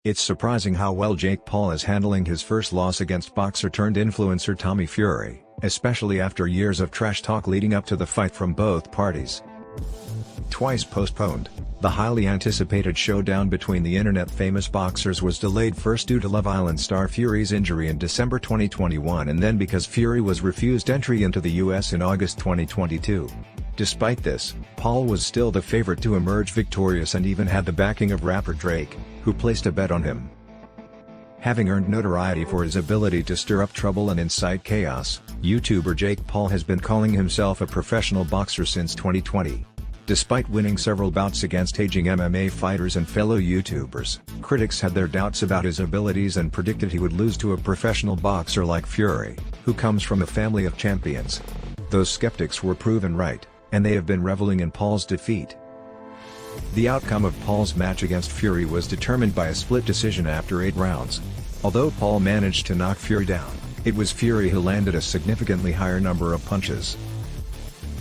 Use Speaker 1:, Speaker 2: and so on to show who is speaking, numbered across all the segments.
Speaker 1: It's surprising how well Jake Paul is handling his first loss against boxer-turned-influencer Tommy Fury, especially after years of trash talk leading up to the fight from both parties. Twice postponed, the highly anticipated showdown between the internet-famous boxers was delayed first due to Love Island star Fury's injury in December 2021 and then because Fury was refused entry into the US in August 2022. Despite this, Paul was still the favorite to emerge victorious and even had the backing of rapper Drake, who placed a bet on him. Having earned notoriety for his ability to stir up trouble and incite chaos, YouTuber Jake Paul has been calling himself a professional boxer since 2020. Despite winning several bouts against aging MMA fighters and fellow YouTubers, critics had their doubts about his abilities and predicted he would lose to a professional boxer like Fury, who comes from a family of champions. Those skeptics were proven right, and they have been reveling in Paul's defeat. The outcome of Paul's match against Fury was determined by a split decision after 8 rounds. Although Paul managed to knock Fury down, it was Fury who landed a significantly higher number of punches.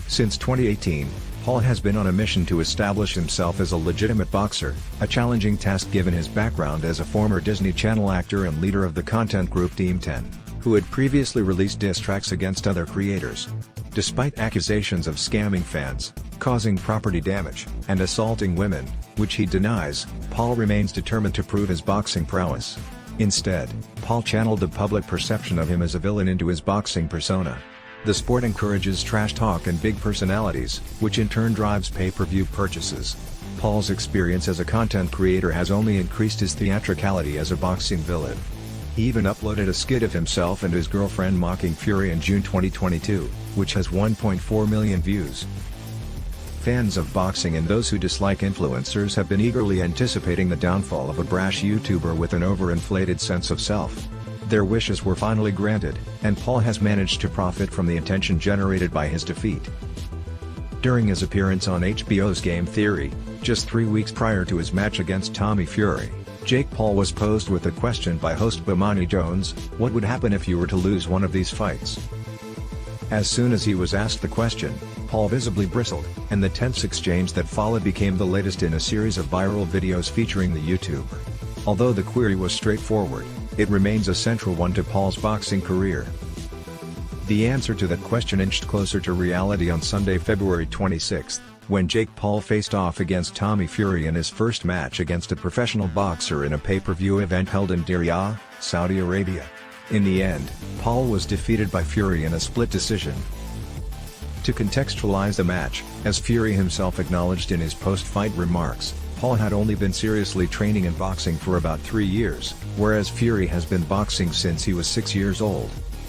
Speaker 1: Since 2018, Paul has been on a mission to establish himself as a legitimate boxer, a challenging task given his background as a former Disney Channel actor and leader of the content group Team 10, who had previously released diss tracks against other creators. Despite accusations of scamming fans, causing property damage, and assaulting women, which he denies, Paul remains determined to prove his boxing prowess. Instead, Paul channeled the public perception of him as a villain into his boxing persona. The sport encourages trash talk and big personalities, which in turn drives pay-per-view purchases. Paul's experience as a content creator has only increased his theatricality as a boxing villain. He even uploaded a skit of himself and his girlfriend mocking Fury in June 2022, which has 1.4 million views. Fans of boxing and those who dislike influencers have been eagerly anticipating the downfall of a brash YouTuber with an overinflated sense of self. Their wishes were finally granted, and Paul has managed to profit from the attention generated by his defeat. During his appearance on HBO's Game Theory, just 3 weeks prior to his match against Tommy Fury, Jake Paul was posed with a question by host Bomani Jones: "What would happen if you were to lose one of these fights?" As soon as he was asked the question, Paul visibly bristled, and the tense exchange that followed became the latest in a series of viral videos featuring the YouTuber. Although the query was straightforward, it remains a central one to Paul's boxing career. The answer to that question inched closer to reality on Sunday, February 26, when Jake Paul faced off against Tommy Fury in his first match against a professional boxer in a pay-per-view event held in Diriyah, Saudi Arabia. In the end, Paul was defeated by Fury in a split decision. To contextualize the match, as Fury himself acknowledged in his post-fight remarks, Paul had only been seriously training in boxing for about 3 years, whereas Fury has been boxing since he was 6 years old.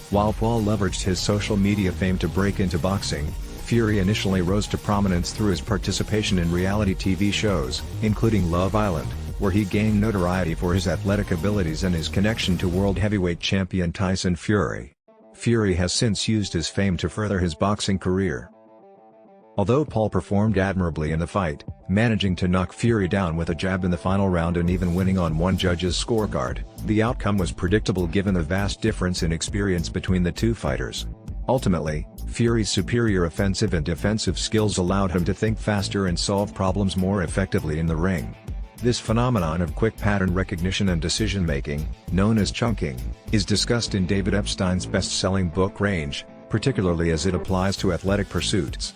Speaker 1: While Paul leveraged his social media fame to break into boxing, Fury initially rose to prominence through his participation in reality TV shows, including Love Island, where he gained notoriety for his athletic abilities and his connection to world heavyweight champion Tyson Fury. Fury has since used his fame to further his boxing career. Although Paul performed admirably in the fight, managing to knock Fury down with a jab in the final round and even winning on one judge's scorecard, the outcome was predictable given the vast difference in experience between the two fighters. Ultimately, Fury's superior offensive and defensive skills allowed him to think faster and solve problems more effectively in the ring. This phenomenon of quick pattern recognition and decision-making, known as chunking, is discussed in David Epstein's best-selling book Range, particularly as it applies to athletic pursuits.